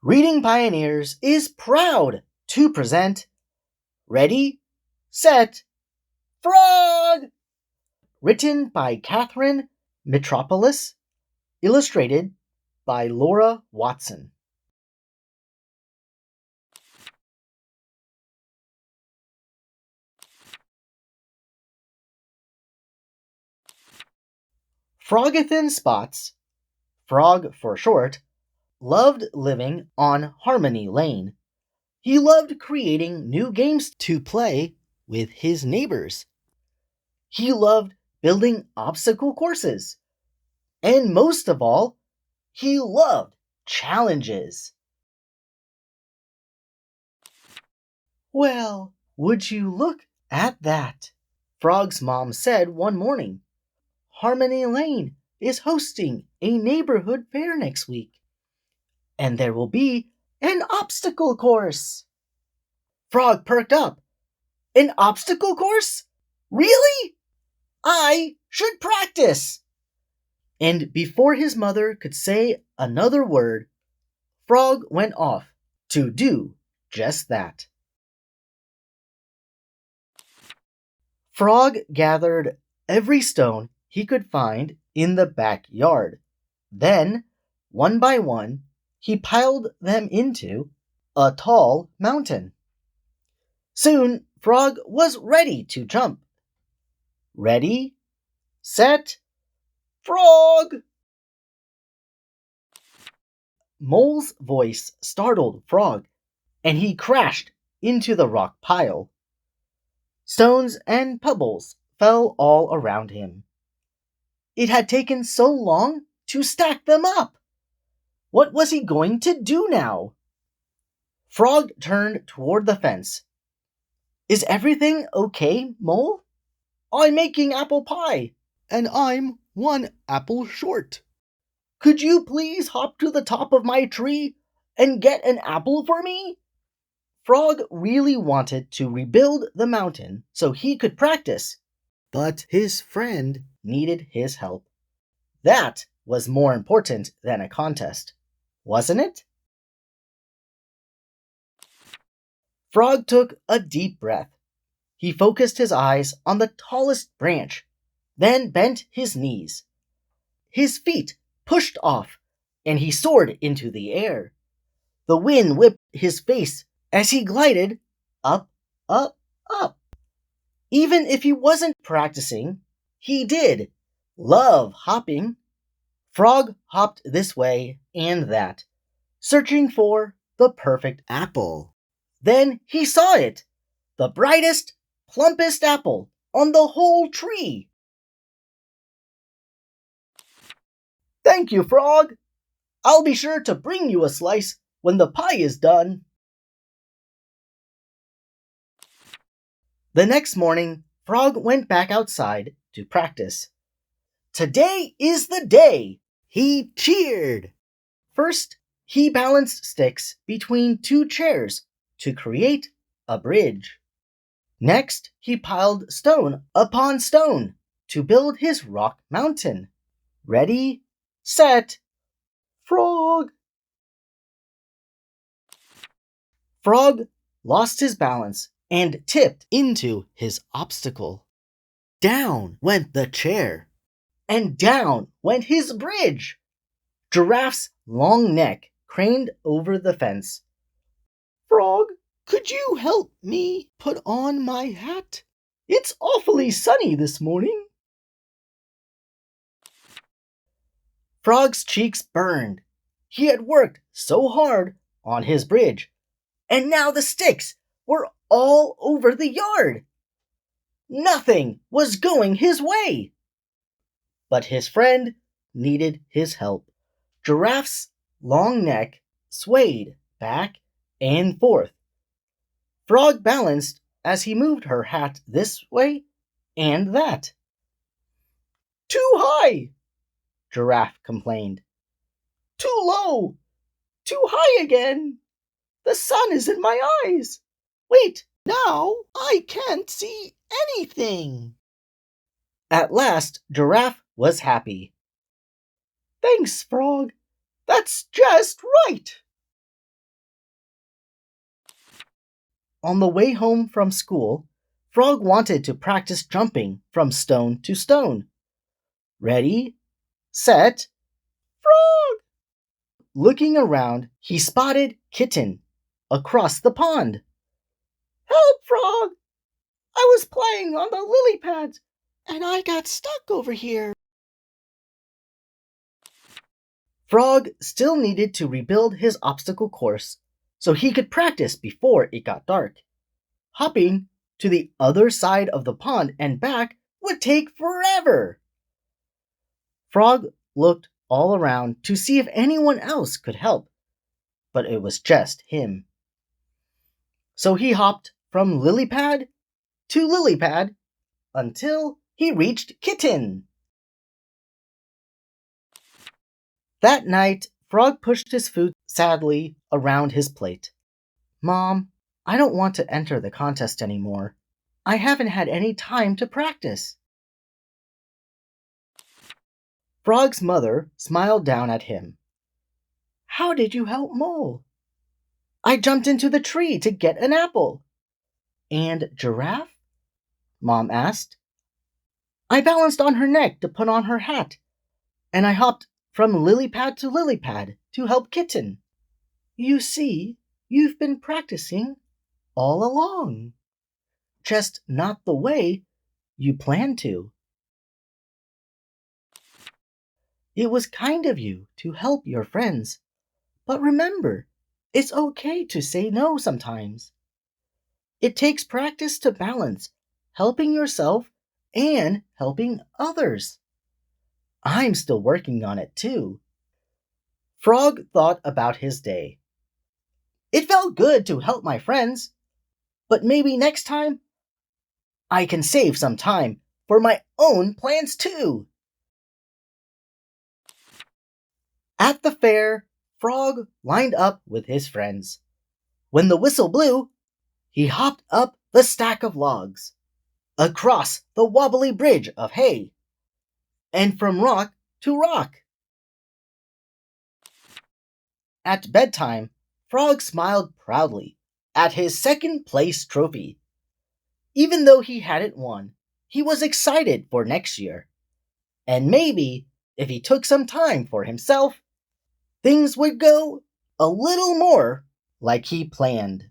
Reading Pioneers is proud to present Ready, Set, Frog! Written by Katharine Mitropoulos, illustrated by Laura Watson. Frogathan Spots, Frog for short, loved living on Harmony Lane. He loved creating new games to play with his neighbors. He loved building obstacle courses. And most of all, he loved challenges. Well, would you look at that? Frog's mom said one morning. Harmony Lane is hosting a neighborhood fair next week. And there will be an obstacle course. Frog perked up. An obstacle course? Really? I should practice. And before his mother could say another word, Frog went off to do just that. Frog gathered every stone he could find in the backyard. Then, one by one, he piled them into a tall mountain. Soon, Frog was ready to jump. Ready, set, frog! Mole's voice startled Frog, and he crashed into the rock pile. Stones and pebbles fell all around him. It had taken so long to stack them up. What was he going to do now? Frog turned toward the fence. Is everything okay, Mole? I'm making apple pie, and I'm one apple short. Could you please hop to the top of my tree and get an apple for me? Frog really wanted to rebuild the mountain so he could practice, but his friend needed his help. That was more important than a contest, wasn't it? Frog took a deep breath. He focused his eyes on the tallest branch, then bent his knees. His feet pushed off, and he soared into the air. The wind whipped his face as he glided up, up, up. Even if he wasn't practicing, he did love hopping. Frog hopped this way and that, searching for the perfect apple. Then he saw it, the brightest, plumpest apple on the whole tree. Thank you, Frog. I'll be sure to bring you a slice when the pie is done. The next morning, Frog went back outside to practice. Today is the day! He cheered! First, he balanced sticks between two chairs to create a bridge. Next, he piled stone upon stone to build his rock mountain. Ready, set, Frog! Frog lost his balance and tipped into his obstacle. Down went the chair, and down went his bridge. Giraffe's long neck craned over the fence. Frog, could you help me put on my hat? It's awfully sunny this morning. Frog's cheeks burned. He had worked so hard on his bridge, and now the sticks were all over the yard. Nothing was going his way. But his friend needed his help. Giraffe's long neck swayed back and forth. Frog balanced as he moved her hat this way and that. Too high, Giraffe complained. Too low, too high again. The sun is in my eyes. Wait, now I can't see anything. At last, Giraffe was happy. Thanks, Frog. That's just right. On the way home from school, Frog wanted to practice jumping from stone to stone. Ready, set, Frog! Looking around, he spotted Kitten across the pond. Help, Frog! I was playing on the lily pads, and I got stuck over here. Frog still needed to rebuild his obstacle course so he could practice before it got dark. Hopping to the other side of the pond and back would take forever. Frog looked all around to see if anyone else could help, but it was just him. So he hopped from lily pad to lily pad until he reached Kitten. That night, Frog pushed his food sadly around his plate. Mom, I don't want to enter the contest anymore. I haven't had any time to practice. Frog's mother smiled down at him. How did you help Mole? I jumped into the tree to get an apple. And Giraffe? Mom asked. I balanced on her neck to put on her hat, and I hopped from lily pad to lily pad to help Kitten. You see, you've been practicing all along. Just not the way you planned to. It was kind of you to help your friends, but remember, it's okay to say no sometimes. It takes practice to balance helping yourself and helping others. I'm still working on it too. Frog thought about his day. It felt good to help my friends, but maybe next time I can save some time for my own plans too. At the fair, Frog lined up with his friends. When the whistle blew, he hopped up the stack of logs, across the wobbly bridge of hay, and from rock to rock. At bedtime, Frog smiled proudly at his second place trophy. Even though he hadn't won, he was excited for next year. And maybe, if he took some time for himself, things would go a little more like he planned.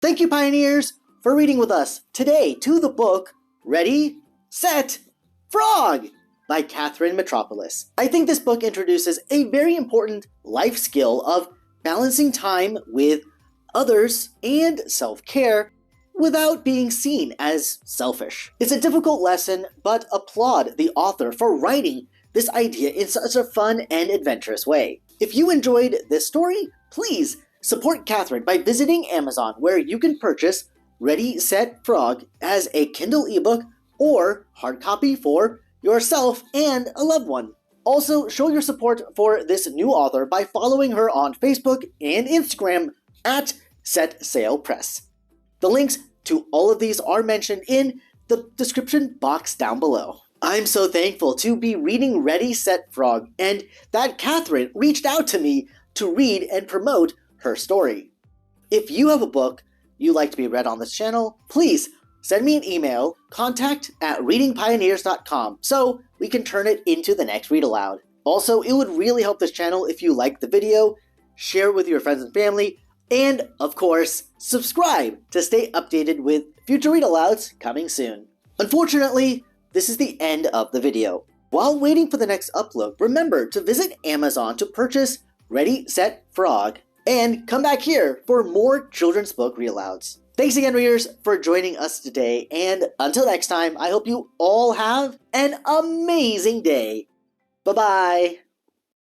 Thank you, Pioneers, for reading with us today to the book Ready, Set, Frog by Katharine Mitropoulos. I think this book introduces a very important life skill of balancing time with others and self-care without being seen as selfish. It's a difficult lesson, but applaud the author for writing this idea in such a fun and adventurous way. If you enjoyed this story, please support Katharine by visiting Amazon, where you can purchase Ready, Set, Frog as a Kindle ebook or hard copy for yourself and a loved one. Also, show your support for this new author by following her on Facebook and Instagram at Set Sail Press. The links to all of these are mentioned in the description box down below. I'm so thankful to be reading Ready, Set, Frog, and that Katharine reached out to me to read and promote her story. If you have a book you'd like to be read on this channel, please send me an email, contact@readingpioneers.com, so we can turn it into the next read aloud. Also, it would really help this channel if you liked the video, share with your friends and family, and, of course, subscribe to stay updated with future read alouds coming soon. Unfortunately, this is the end of the video. While waiting for the next upload, remember to visit Amazon to purchase Ready, Set, Frog, and come back here for more children's book read alouds. Thanks again, readers, for joining us today, and until next time, I hope you all have an amazing day. Bye-bye.